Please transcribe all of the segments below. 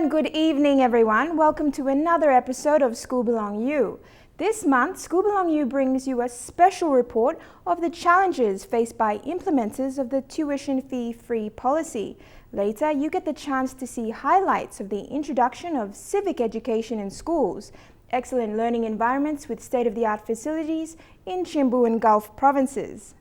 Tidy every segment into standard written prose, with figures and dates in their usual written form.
and good evening, everyone. Welcome to another episode of Skul Bilong Yu. This month, Skul Bilong Yu brings you a special report of the challenges faced by implementers of the tuition fee-free policy. Later, you get the chance to see highlights of the introduction of civic education in schools, excellent learning environments with state-of-the-art facilities in Chimbu and Gulf Provinces.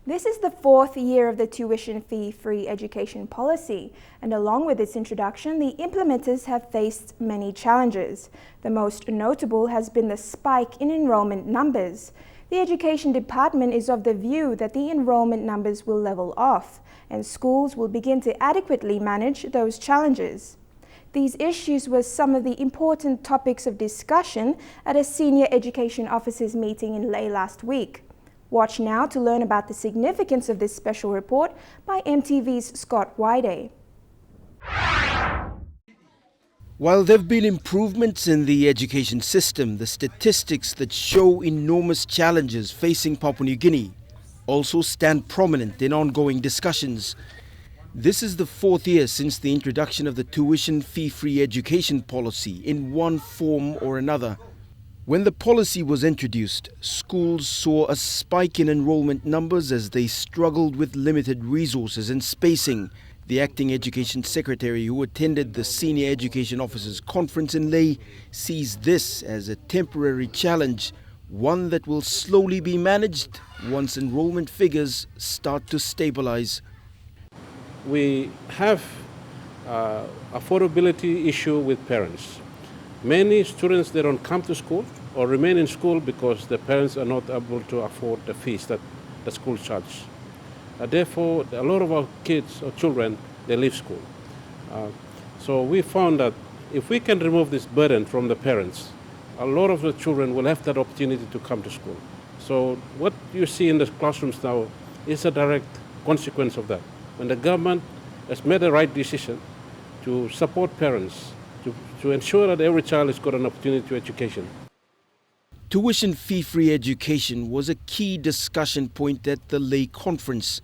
This is the fourth year of the tuition fee-free education policy, and along with its introduction, the implementers have faced many challenges. The most notable has been the spike in enrollment numbers. The Education Department is of the view that the enrollment numbers will level off, and schools will begin to adequately manage those challenges. These issues were some of the important topics of discussion at a senior education officers meeting in Leh last week. Watch now to learn about the significance of this special report by MTV's Scott Wide. While there have been improvements in the education system, the statistics that show enormous challenges facing Papua New Guinea also stand prominent in ongoing discussions. This is the fourth year since the introduction of the tuition fee-free education policy in one form or another. When the policy was introduced, schools saw a spike in enrollment numbers as they struggled with limited resources and spacing. The acting education secretary who attended the Senior Education Officers Conference in Leh sees this as a temporary challenge, one that will slowly be managed once enrollment figures start to stabilize. We have affordability issue with parents. Many students, they don't come to school or remain in school because the parents are not able to afford the fees that the school charges. Therefore, a lot of our kids or children, they leave school. So we found that if we can remove this burden from the parents, a lot of the children will have that opportunity to come to school. So what you see in the classrooms now is a direct consequence of that. When the government has made the right decision to support parents, to ensure that every child has got an opportunity to education. Tuition fee-free education was a key discussion point at the Leh conference.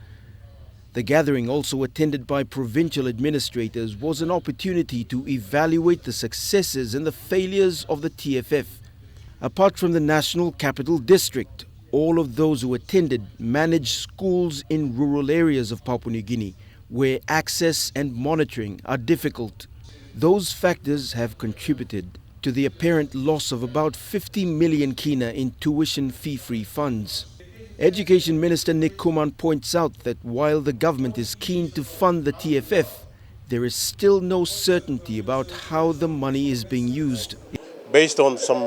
The gathering, also attended by provincial administrators, was an opportunity to evaluate the successes and the failures of the TFF. Apart from the National Capital District, all of those who attended managed schools in rural areas of Papua New Guinea, where access and monitoring are difficult. Those factors have contributed to the apparent loss of about 50 million kina in tuition fee-free funds. Education Minister Nick Kuman points out that while the government is keen to fund the TFF, there is still no certainty about how the money is being used. Based on some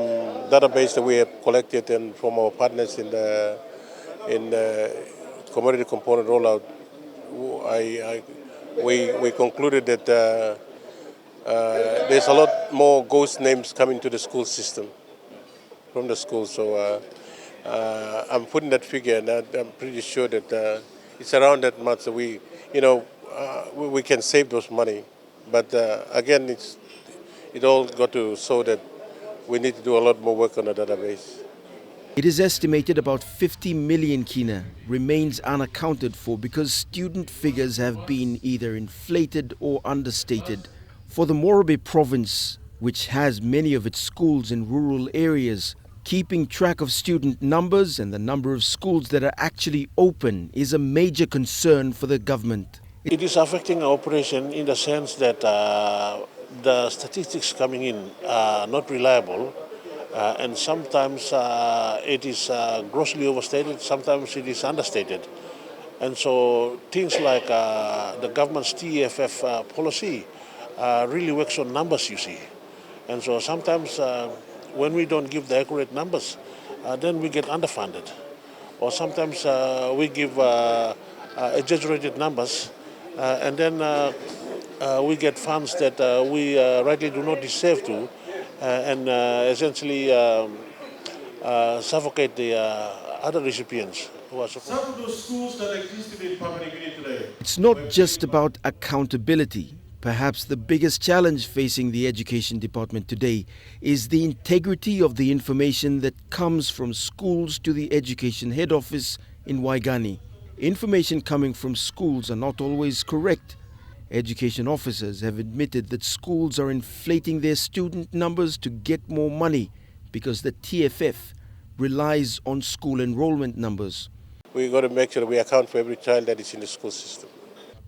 database that we have collected and from our partners in the commodity component rollout, we concluded that there's a lot more ghost names coming to the school system from the school. So I'm putting that figure, and I'm pretty sure that it's around that much. So we can save those money, but again, it all got to show that we need to do a lot more work on the database. It is estimated about 50 million kina remains unaccounted for because student figures have been either inflated or understated. For the Moresby province, which has many of its schools in rural areas, keeping track of student numbers and the number of schools that are actually open is a major concern for the government. It is affecting our operation in the sense that the statistics coming in are not reliable, and sometimes it is grossly overstated, sometimes it is understated. And so things like the government's TFF policy really works on numbers, you see. And so sometimes when we don't give the accurate numbers, then we get underfunded. Or sometimes we give exaggerated numbers, and then we get funds that we rightly do not deserve to, and essentially suffocate the other recipients who are supposed. Some of those schools that exist in Papua New Guinea today. It's not just about accountability. Perhaps the biggest challenge facing the Education Department today is the integrity of the information that comes from schools to the Education Head Office in Waigani. Information coming from schools are not always correct, Education officers have admitted that schools are inflating their student numbers to get more money because the TFF relies on school enrollment numbers. We've got to make sure that we account for every child that is in the school system.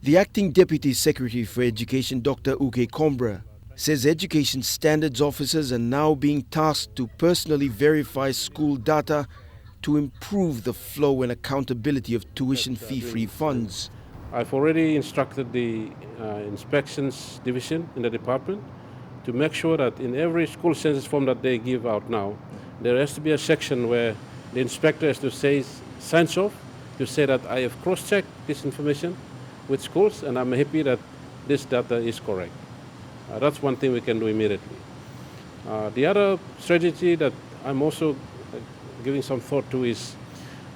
The Acting Deputy Secretary for Education, Dr. Uke Combra, says education standards officers are now being tasked to personally verify school data to improve the flow and accountability of tuition fee-free funds. I've already instructed the inspections division in the department to make sure that in every school census form that they give out now, there has to be a section where the inspector has to say, signs off, to say that I have cross-checked this information with schools and I'm happy that this data is correct. That's one thing we can do immediately. The other strategy that I'm also giving some thought to is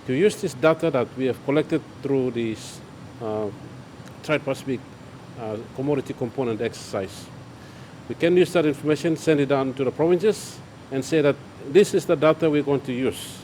to use this data that we have collected through this tri-Pacific commodity component exercise. We can use that information, send it down to the provinces and say that this is the data we're going to use.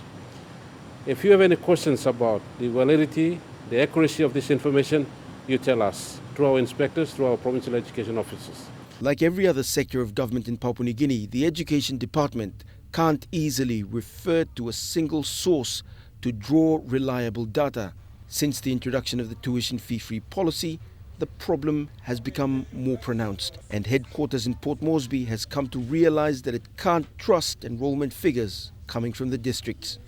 If you have any questions about the validity, the accuracy of this information, you tell us through our inspectors, through our provincial education officers. Like every other sector of government in Papua New Guinea, the Education Department can't easily refer to a single source to draw reliable data. Since the introduction of the tuition fee-free policy, the problem has become more pronounced, and headquarters in Port Moresby has come to realize that it can't trust enrollment figures coming from the districts.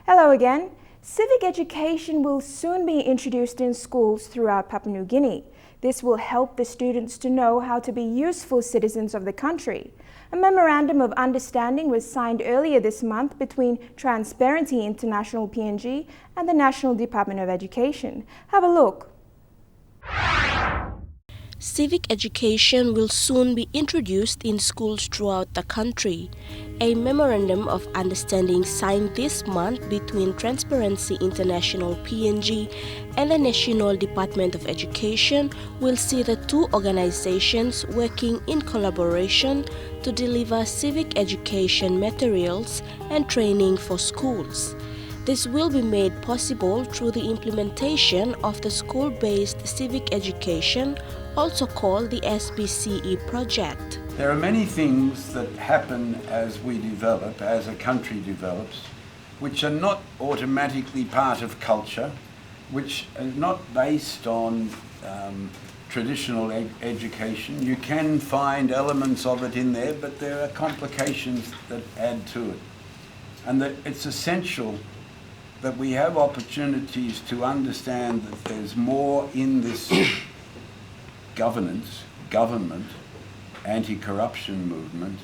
Hello again. Civic education will soon be introduced in schools throughout Papua New Guinea. This will help the students to know how to be useful citizens of the country. A memorandum of understanding was signed earlier this month between Transparency International PNG and the National Department of Education. Have a look. Civic education will soon be introduced in schools throughout the country. A memorandum of understanding signed this month between Transparency International PNG and the National Department of Education will see the two organizations working in collaboration to deliver civic education materials and training for schools. This will be made possible through the implementation of the school-based civic education, also called the SBCE project. There are many things that happen as we develop, as a country develops, which are not automatically part of culture, which are not based on traditional education. You can find elements of it in there, but there are complications that add to it. And that it's essential that we have opportunities to understand that there's more in this government, anti-corruption movement,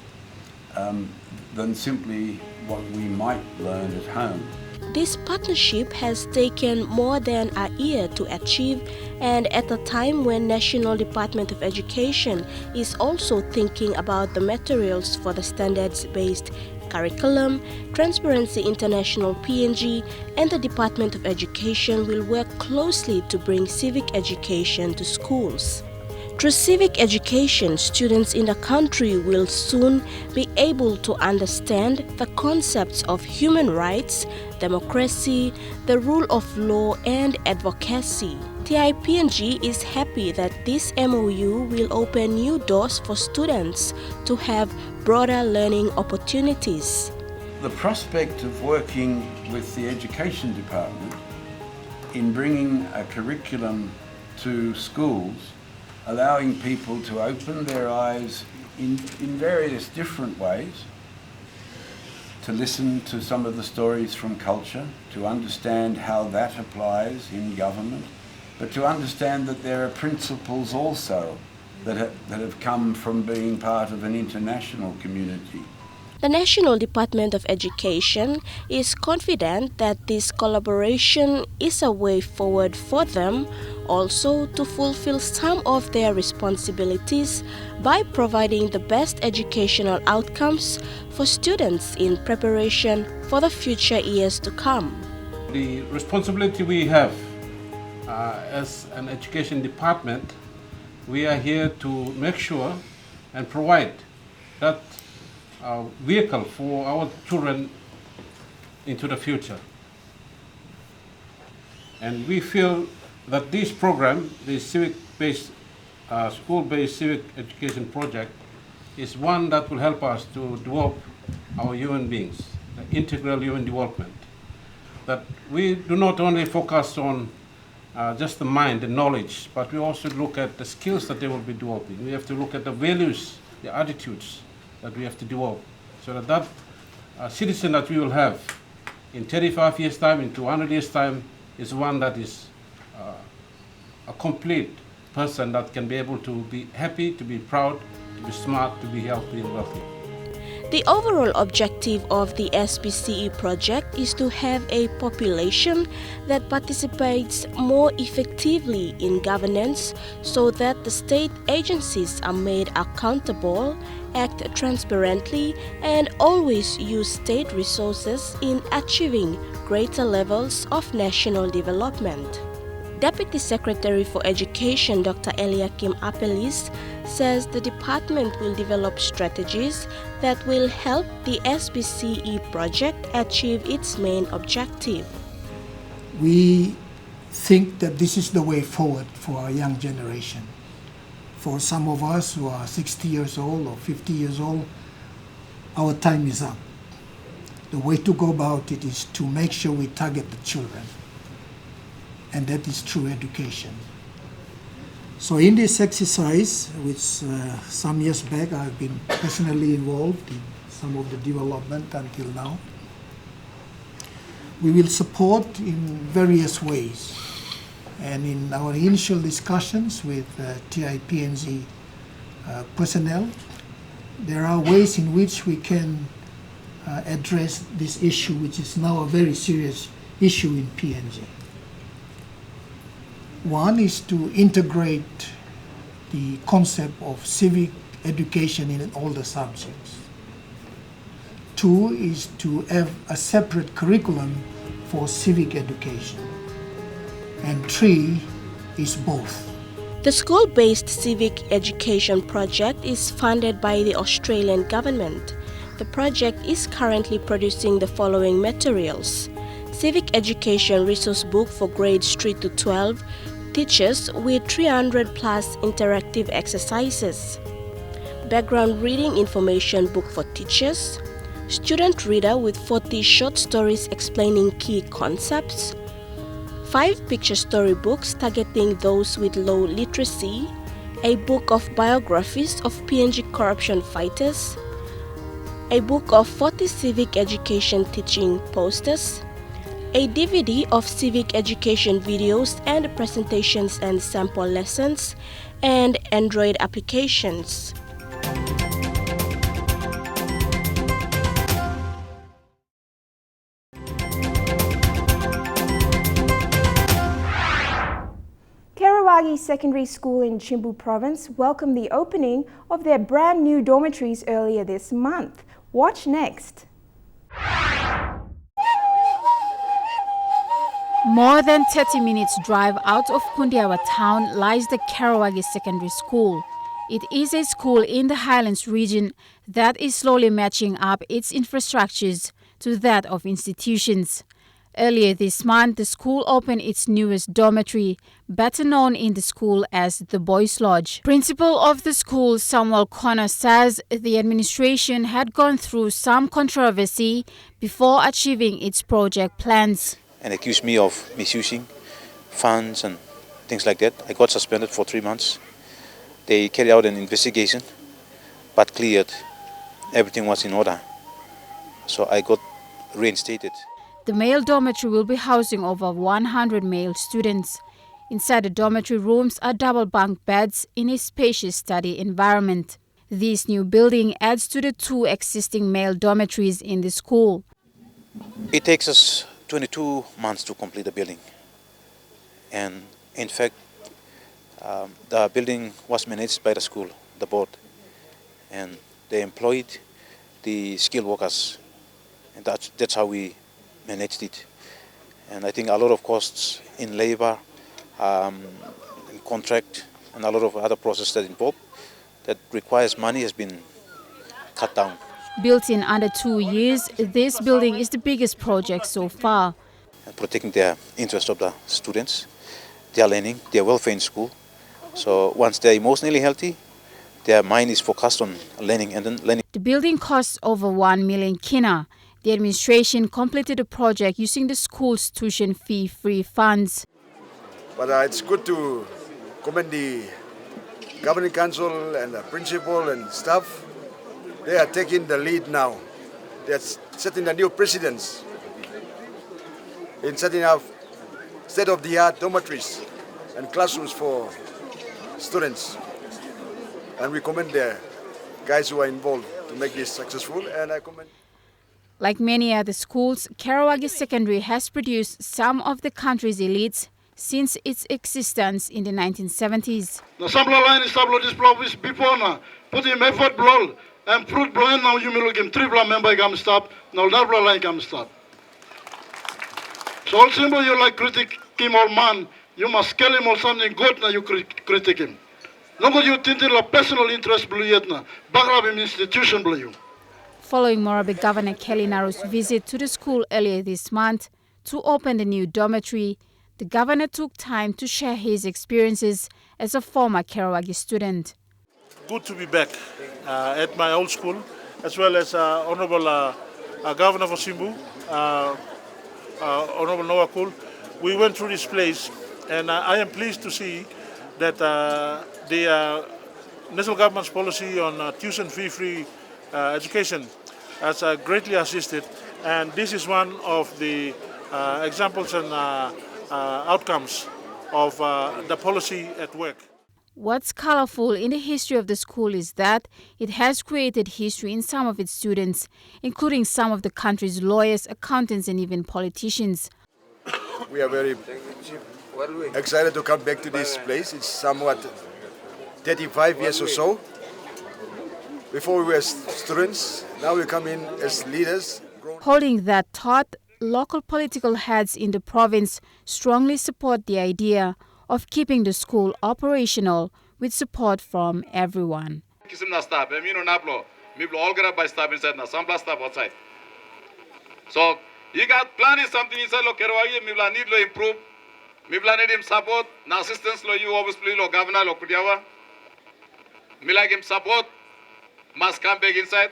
than simply what we might learn at home. This partnership has taken more than a year to achieve, and at a time when National Department of Education is also thinking about the materials for the standards-based curriculum, Transparency International PNG and the Department of Education will work closely to bring civic education to schools. Through civic education, students in the country will soon be able to understand the concepts of human rights, democracy, the rule of law, and advocacy. TIPNG is happy that this MOU will open new doors for students to have broader learning opportunities. The prospect of working with the Education Department in bringing a curriculum to schools, allowing people to open their eyes in various different ways, to listen to some of the stories from culture, to understand how that applies in government, but to understand that there are principles also that have come from being part of an international community. The National Department of Education is confident that this collaboration is a way forward for them also to fulfill some of their responsibilities by providing the best educational outcomes for students in preparation for the future years to come. The responsibility we have as an education department, we are here to make sure and provide that vehicle for our children into the future. And we feel that this program, the civic-based, school-based civic education project, is one that will help us to develop our human beings, the integral human development. That we do not only focus on just the mind, the knowledge, but we also look at the skills that they will be developing. We have to look at the values, the attitudes that we have to develop, so that citizen that we will have in 35 years' time, in 200 years' time, is one that is a complete person that can be able to be happy, to be proud, to be smart, to be healthy and wealthy. The overall objective of the SBCE project is to have a population that participates more effectively in governance so that the state agencies are made accountable, act transparently, and always use state resources in achieving greater levels of national development. Deputy Secretary for Education Dr. Eliakim Apelis says the department will develop strategies that will help the SBCE project achieve its main objective. We think that this is the way forward for our young generation. For some of us who are 60 years old or 50 years old, our time is up. The way to go about it is to make sure we target the children. And that is through education. So in this exercise, which some years back I've been personally involved in some of the development until now, we will support in various ways. And in our initial discussions with TIPNG personnel, there are ways in which we can address this issue, which is now a very serious issue in PNG. One is to integrate the concept of civic education in all the subjects. Two is to have a separate curriculum for civic education. And three is both. The school-based civic education project is funded by the Australian government. The project is currently producing the following materials: Civic Education Resource Book for grades 3 to 12, teachers with 300 plus interactive exercises, Background Reading Information Book for teachers, Student Reader with 40 short stories explaining key concepts, 5 picture story books targeting those with low literacy, a book of biographies of PNG corruption fighters, a book of 40 civic education teaching posters, a DVD of civic education videos and presentations and sample lessons, and Android applications. Karawagi Secondary School in Chimbu Province welcomed the opening of their brand new dormitories earlier this month. Watch next. More than 30 minutes drive out of Kundiawa town lies the Karawagi Secondary School. It is a school in the Highlands region that is slowly matching up its infrastructures to that of institutions. Earlier this month, the school opened its newest dormitory, better known in the school as the Boys' Lodge. Principal of the school, Samuel Connor, says the administration had gone through some controversy before achieving its project plans. And accused me of misusing funds and things like that. I got suspended for 3 months. They carried out an investigation, but cleared. Everything was in order. So I got reinstated. The male dormitory will be housing over 100 male students. Inside the dormitory rooms are double bunk beds in a spacious study environment. This new building adds to the 2 existing male dormitories in the school. It takes us 22 months to complete the building. And in fact, the building was managed by the school, the board. And they employed the skilled workers. And that's how we managed it. And I think a lot of costs in labor, in contract, and a lot of other processes that involved that requires money has been cut down. Built in under 2 years, this building is the biggest project so far. Protecting the interest of the students, their learning, their welfare in school. So once they're emotionally healthy, their mind is focused on learning and then learning. The building costs over 1 million kina. The administration completed the project using the school's tuition fee-free funds. But it's good to commend the governing council and the principal and staff. They are taking the lead now. They are setting the new precedents in setting up state-of-the-art dormitories and classrooms for students. And we commend the guys who are involved to make this successful. And I commend. Like many other schools, Karawagi Secondary has produced some of the country's elites since its existence in the 1970s. The sample line is this province before now. Put him effort blow and fruit blow now you will give 3 member come stop. Now that line come stop. So all simple you like critic him or man, you must kill him or something good now you critic him. No good you think the personal interest blue yet now. Bagrab him institution blue you. Following Moresby Governor Kelly Naru's visit to the school earlier this month to open the new dormitory, the governor took time to share his experiences as a former Karawagi student. Good to be back at my old school, as well as Honorable Governor for Chimbu, Honorable Noah Kul. We went through this place, and I am pleased to see that the national government's policy on tuition fee-free education has greatly assisted, and this is one of the examples and outcomes of the policy at work. What's colorful in the history of the school is that it has created history in some of its students, including some of the country's lawyers, accountants, and even politicians. We are very excited to come back to this place. It's somewhat 35 years or so. Before we were students, now we come in as leaders. Holding that thought, local political heads in the province strongly support the idea of keeping the school operational with support from everyone. So you got planning something inside Karawagi, Mibla need to improve. Mibla need him support, na assistance lo you obviously lo governor lo Kudiawa. Mila him support, must come back inside.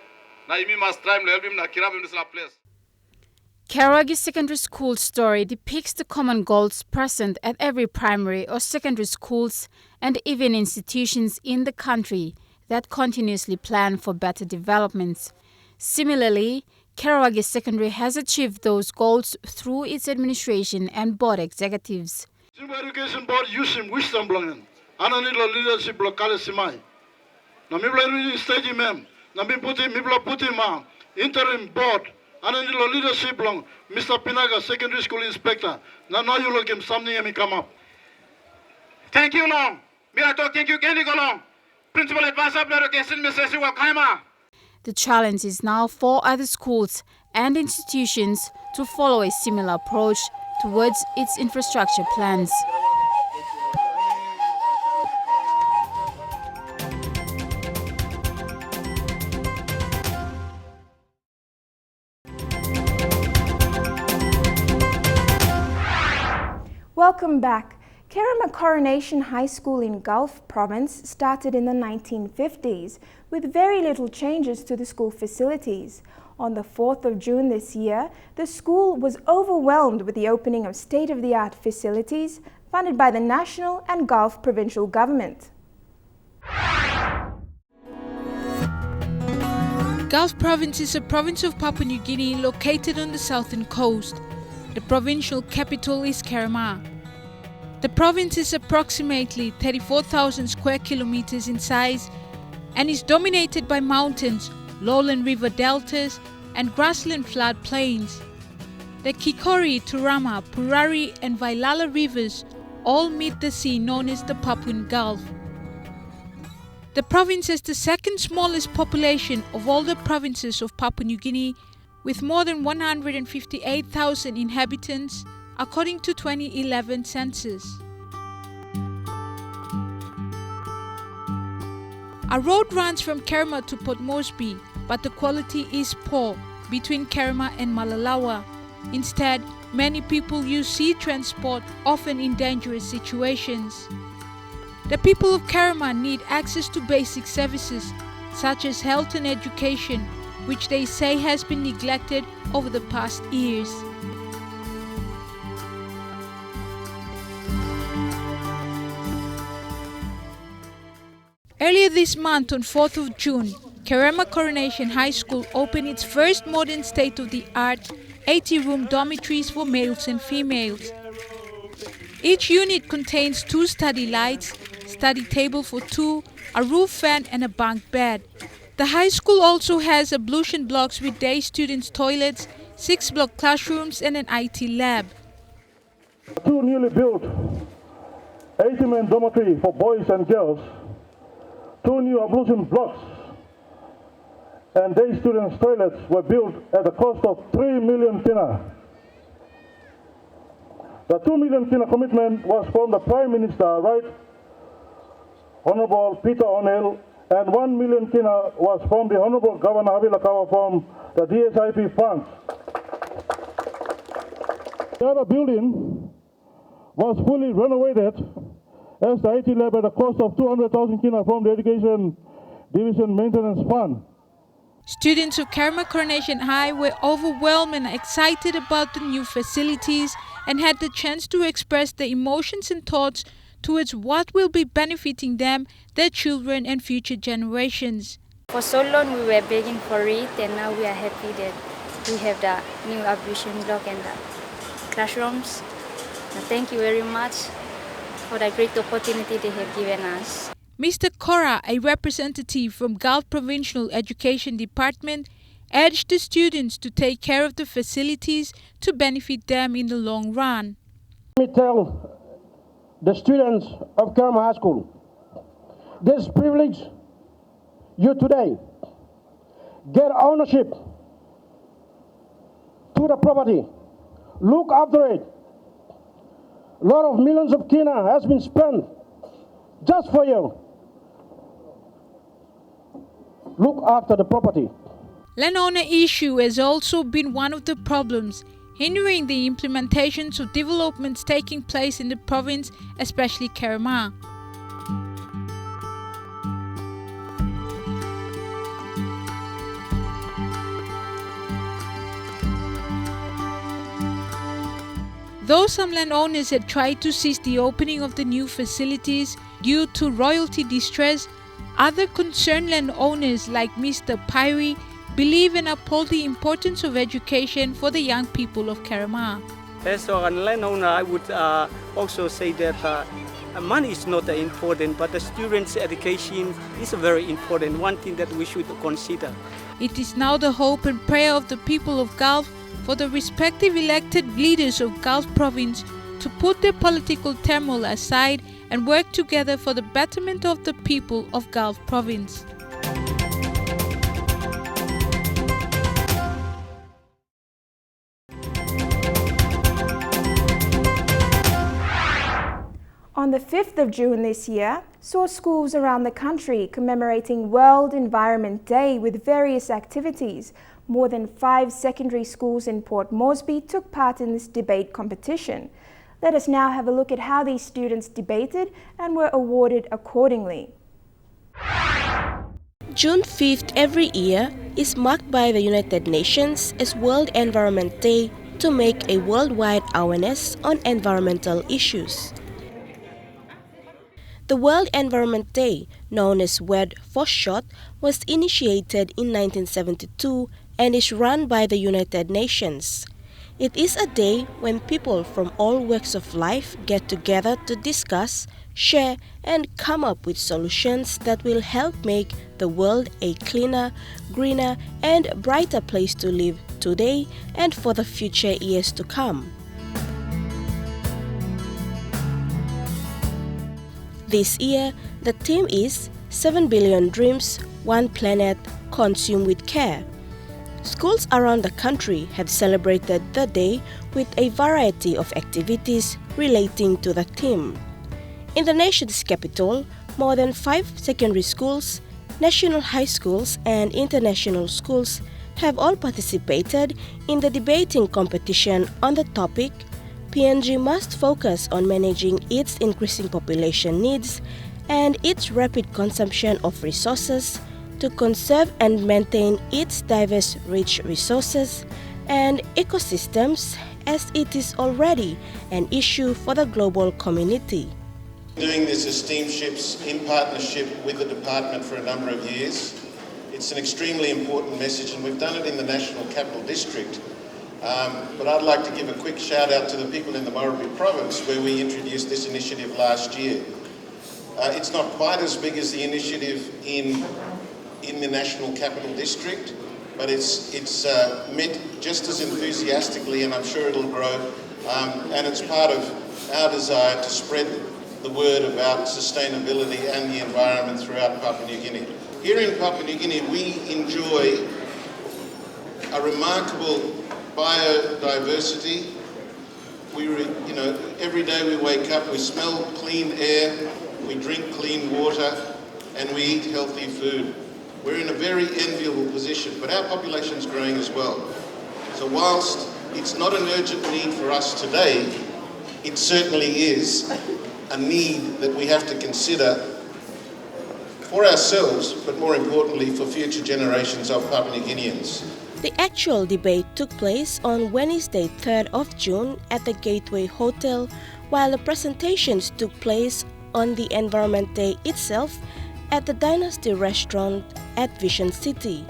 Na imi must try to help him na kirab him this place. Karawagi Secondary School's story depicts the common goals present at every primary or secondary schools and even institutions in the country that continuously plan for better developments. Similarly, Karawagi Secondary has achieved those goals through its administration and board executives. Chimbu Education Board using wisdom blongen. Ananilo leadership locale simai. Na mibla stage mem. Na mibla puti ma interim board. Ananilo leadership long. Mr. Pinaga, secondary school inspector. Now you look him something and come up. Thank you long. Mira talk thank you Kenny Golong. Principal advisor of education Mr. Siwa Kaima. The challenge is now for other schools and institutions to follow a similar approach towards its infrastructure plans. Welcome back. Kerema Coronation High School in Gulf Province started in the 1950s with very little changes to the school facilities. On the 4th of June this year, the school was overwhelmed with the opening of state-of-the-art facilities funded by the national and Gulf provincial government. Gulf Province is a province of Papua New Guinea located on the southern coast. The provincial capital is Kerema. The province is approximately 34,000 square kilometers in size and is dominated by mountains, lowland river deltas, and grassland flood plains. The Kikori, Turama, Purari, and Vailala rivers all meet the sea known as the Papuan Gulf. The province has the second smallest population of all the provinces of Papua New Guinea, with more than 158,000 inhabitants, according to 2011 census. A road runs from Kerema to Port Moresby, but the quality is poor between Kerema and Malalawa. Instead, many people use sea transport, often in dangerous situations. The people of Kerema need access to basic services, such as health and education, which they say has been neglected over the past years. Earlier this month, on 4th of June, Kerema Coronation High School opened its first modern state-of-the-art 80-room dormitories for males and females. Each unit contains 2 study lights, study table for 2, a roof fan and a bunk bed. The high school also has ablution blocks with day students' toilets, 6-block classrooms and an IT lab. 2 newly built 80-man dormitory for boys and girls, 2 new ablution blocks and day students' toilets were built at the cost of 3 million kina. The 2 million kina commitment was from the Prime Minister, Right Honourable Peter O'Neill, and 1 million kina was from the Honourable Governor Abilakawa from the DSIP funds. The other building was fully renovated as the IT lab at a cost of 200,000 kina from the Education Division Maintenance Fund. Students of Kerema Coronation High were overwhelmed and excited about the new facilities and had the chance to express their emotions and thoughts towards what will be benefiting them, their children and future generations. For so long we were begging for it, and now we are happy that we have the new ablution block and the classrooms. Thank you very much for the great opportunity they have given us. Mr. Kora, a representative from Gulf Provincial Education Department, urged the students to take care of the facilities to benefit them in the long run. Let me tell the students of Kerema High School, this privilege you today get ownership to the property, look after it. A lot of millions of kina has been spent just for you. Look after the property. Land owner issue has also been one of the problems hindering the implementations of developments taking place in the province, especially Kerema. Though some landowners had tried to seize the opening of the new facilities due to royalty distress, other concerned landowners like Mr. Pyrie believe and uphold the importance of education for the young people of Kerema. As a landowner, I would also say that money is not important, but the students' education is very important, one thing that we should consider. It is now the hope and prayer of the people of Gulf for the respective elected leaders of Gulf Province to put their political turmoil aside and work together for the betterment of the people of Gulf Province. On the 5th of June this year, saw schools around the country commemorating World Environment Day with various activities. More than 5 secondary schools in Port Moresby took part in this debate competition. Let us now have a look at how these students debated and were awarded accordingly. June 5th every year is marked by the United Nations as World Environment Day to make a worldwide awareness on environmental issues. The World Environment Day, known as WED for short, was initiated in 1972 and is run by the United Nations. It is a day when people from all walks of life get together to discuss, share, and come up with solutions that will help make the world a cleaner, greener, and brighter place to live today and for the future years to come. This year, the theme is 7 billion dreams, 1 planet, consumed with care. Schools around the country have celebrated the day with a variety of activities relating to the theme. In the nation's capital, more than 5 secondary schools, National high schools and international schools have all participated in the debating competition on the topic PNG must focus on managing its increasing population needs and its rapid consumption of resources to conserve and maintain its diverse rich resources and ecosystems, as it is already an issue for the global community. Doing this as steamships in partnership with the department for a number of years. It's an extremely important message, and we've done it in the National Capital District. But I'd like to give a quick shout out to the people in the Moresby province where we introduced this initiative last year. It's not quite as big as the initiative in the National Capital District, but it's met just as enthusiastically, and I'm sure it'll grow. And it's part of our desire to spread the word about sustainability and the environment throughout Papua New Guinea. Here in Papua New Guinea, we enjoy a remarkable biodiversity. Every day we wake up, we smell clean air, we drink clean water, and we eat healthy food. We're in a very enviable position, but our population's growing as well. So whilst it's not an urgent need for us today, it certainly is a need that we have to consider for ourselves, but more importantly for future generations of Papua New Guineans. The actual debate took place on Wednesday, 3rd of June at the Gateway Hotel, while the presentations took place on the Environment Day itself at the Dynasty Restaurant at Vision City.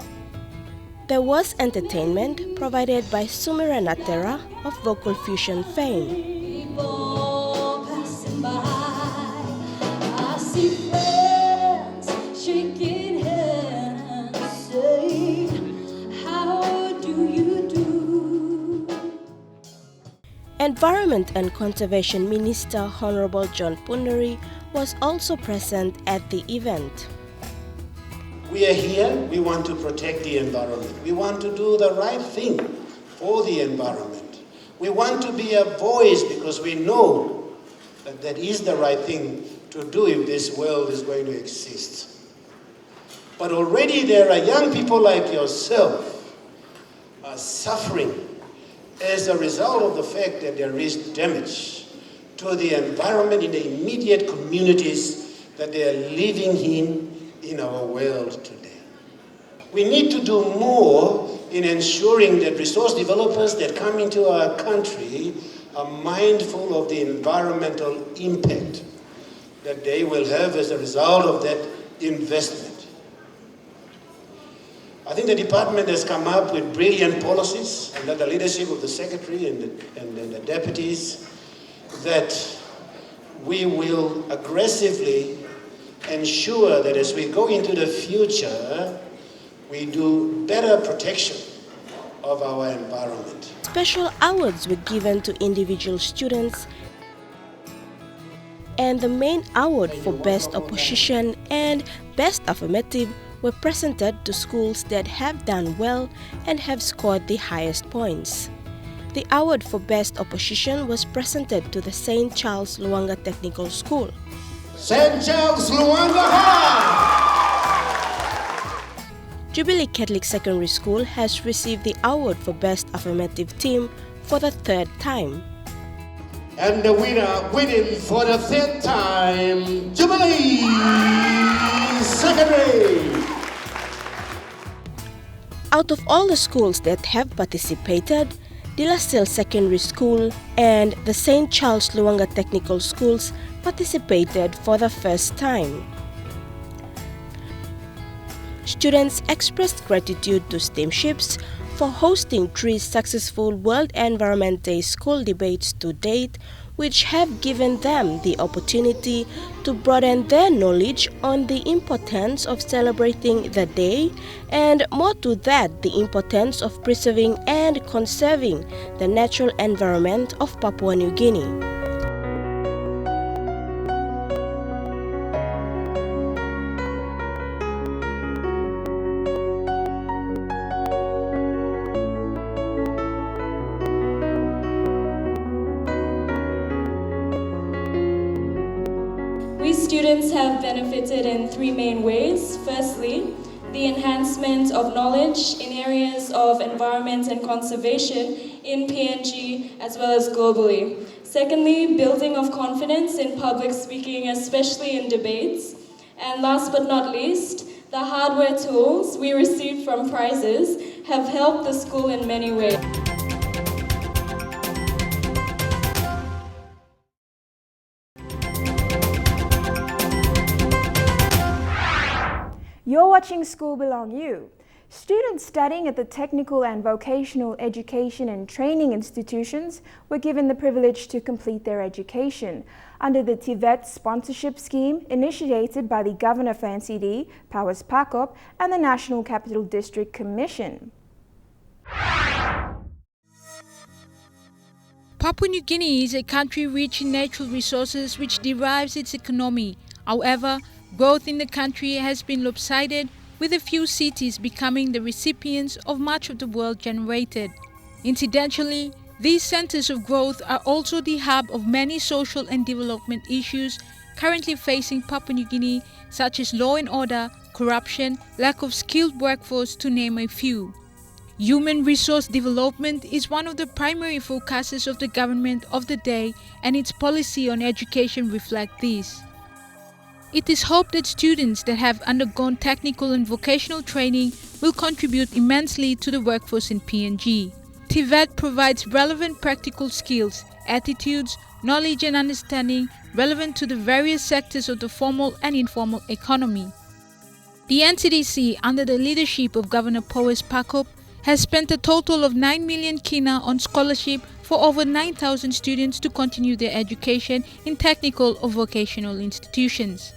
There was entertainment provided by Sumira Natera of Vocal Fusion fame. Environment and Conservation Minister Honorable John Pundari was also present at the event. We are here, we want to protect the environment. We want to do the right thing for the environment. We want to be a voice because we know that that is the right thing to do if this world is going to exist. But already there are young people like yourself are suffering as a result of the fact that there is damage to the environment in the immediate communities that they are living in our world today. We need to do more in ensuring that resource developers that come into our country are mindful of the environmental impact that they will have as a result of that investment. I think the department has come up with brilliant policies under the leadership of the secretary and the deputies that we will aggressively ensure that as we go into the future, we do better protection of our environment. Special awards were given to individual students, and the main award for Best Opposition and Best Affirmative were presented to schools that have done well and have scored the highest points. The award for Best Opposition was presented to the St. Charles Luanga Technical School. St. Charles Luanga High! Jubilee Catholic Secondary School has received the award for Best Affirmative Team for the third time. And the winner, winning for the third time, Jubilee Secondary! Out of all the schools that have participated, De La Salle Secondary School and the St. Charles Luanga Technical Schools participated for the first time. Students expressed gratitude to Steamships for hosting 3 successful World Environment Day school debates to date, which have given them the opportunity to broaden their knowledge on the importance of celebrating the day, and more to that, the importance of preserving and conserving the natural environment of Papua New Guinea. We students have have benefited in three main ways. Firstly, the enhancement of knowledge in areas of environment and conservation in PNG as well as globally. Secondly, building of confidence in public speaking, especially in debates. And last but not least, the hardware tools we received from prizes have helped the school in many ways. You're watching Skul Bilong Yu. Students studying at the technical and vocational education and training institutions were given the privilege to complete their education under the TVET sponsorship scheme initiated by the Governor for NCD, Powers Pakop, and the National Capital District Commission. Papua New Guinea is a country rich in natural resources which derives its economy. However, growth in the country has been lopsided, with a few cities becoming the recipients of much of the wealth generated. Incidentally, these centers of growth are also the hub of many social and development issues currently facing Papua New Guinea, such as law and order, corruption, lack of skilled workforce, to name a few. Human resource development is one of the primary focuses of the government of the day, and its policy on education reflect this. It is hoped that students that have undergone technical and vocational training will contribute immensely to the workforce in PNG. TVET provides relevant practical skills, attitudes, knowledge and understanding relevant to the various sectors of the formal and informal economy. The NCDC, under the leadership of Governor Powers Pakop, has spent a total of 9 million kina on scholarship for over 9,000 students to continue their education in technical or vocational institutions.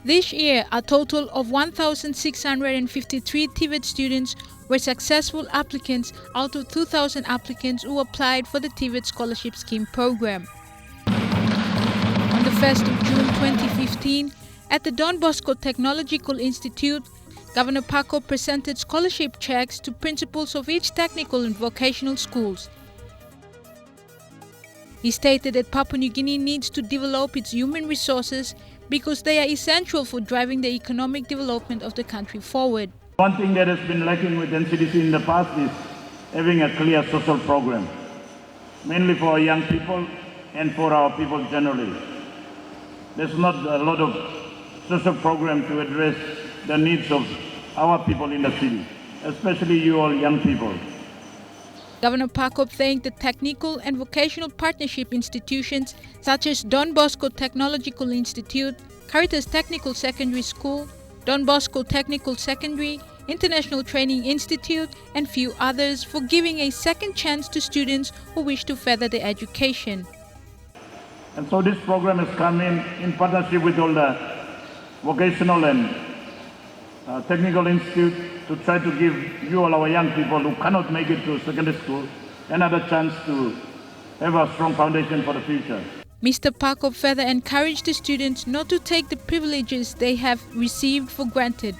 This year, a total of 1,653 TVET students were successful applicants out of 2,000 applicants who applied for the TVET Scholarship Scheme program. On the 1st of June 2015, at the Don Bosco Technological Institute, Governor Pakop presented scholarship checks to principals of each technical and vocational schools. He stated that Papua New Guinea needs to develop its human resources because they are essential for driving the economic development of the country forward. One thing that has been lacking with NCDC in the past is having a clear social program, mainly for our young people and for our people generally. There's not a lot of social program to address the needs of our people in the city, especially you all young people. Governor Pakop thanked the technical and vocational partnership institutions such as Don Bosco Technological Institute, Caritas Technical Secondary School, Don Bosco Technical Secondary, International Training Institute, and few others for giving a second chance to students who wish to further their education. And so this program has come in partnership with all the vocational and technical institute to try to give you all our young people who cannot make it to secondary school another chance to have a strong foundation for the future. Mr. Pakop further encouraged the students not to take the privileges they have received for granted,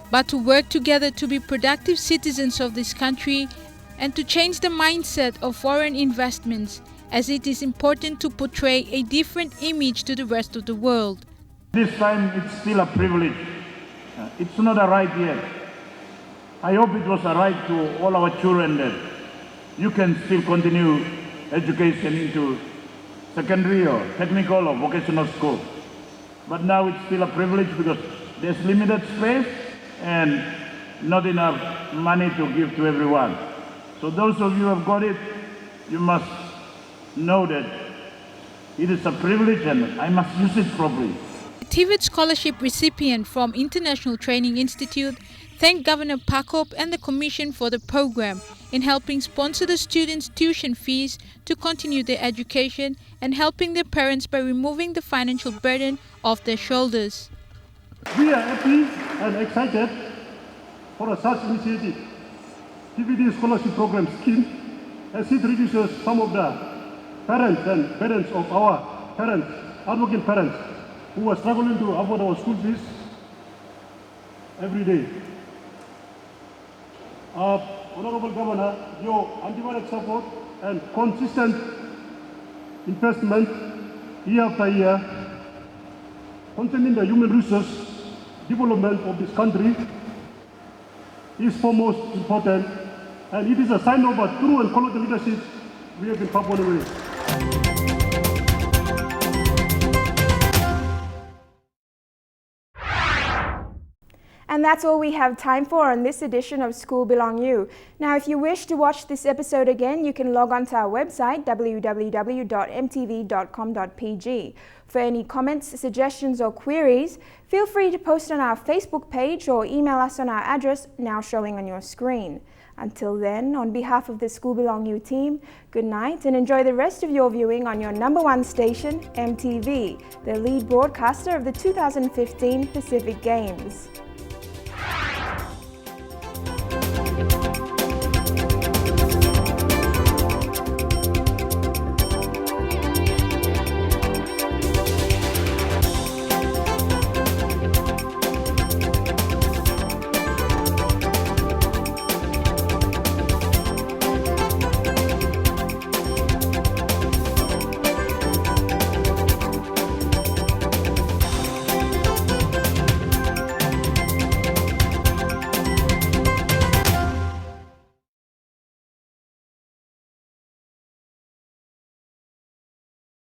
but to work together to be productive citizens of this country and to change the mindset of foreign investments, as it is important to portray a different image to the rest of the world. This time it's still a privilege. It's not a right yet. I hope it was a right to all our children that you can still continue education into secondary or technical or vocational school. But now it's still a privilege because there's limited space and not enough money to give to everyone. So those of you who have got it, you must know that it is a privilege and I must use it properly. TVET scholarship recipient from International Training Institute thanked Governor Pakop and the Commission for the program in helping sponsor the students' tuition fees to continue their education and helping their parents by removing the financial burden off their shoulders. We are happy and excited for such initiative. TVET scholarship program scheme, as it reduces some of the parents and parents of our parents, hardworking parents, who are struggling to afford our school fees every day. Honorable Governor, your undivided support and consistent investment year after year concerning the human resource development of this country is foremost important, and it is a sign of a true and quality leadership we have in Papua New Guinea. And that's all we have time for on this edition of Skul Bilong Yu. Now, if you wish to watch this episode again, you can log on to our website, www.mtv.com.pg. For any comments, suggestions or queries, feel free to post on our Facebook page or email us on our address now showing on your screen. Until then, on behalf of the Skul Bilong Yu team, good night and enjoy the rest of your viewing on your #1 station, MTV, the lead broadcaster of the 2015 Pacific Games.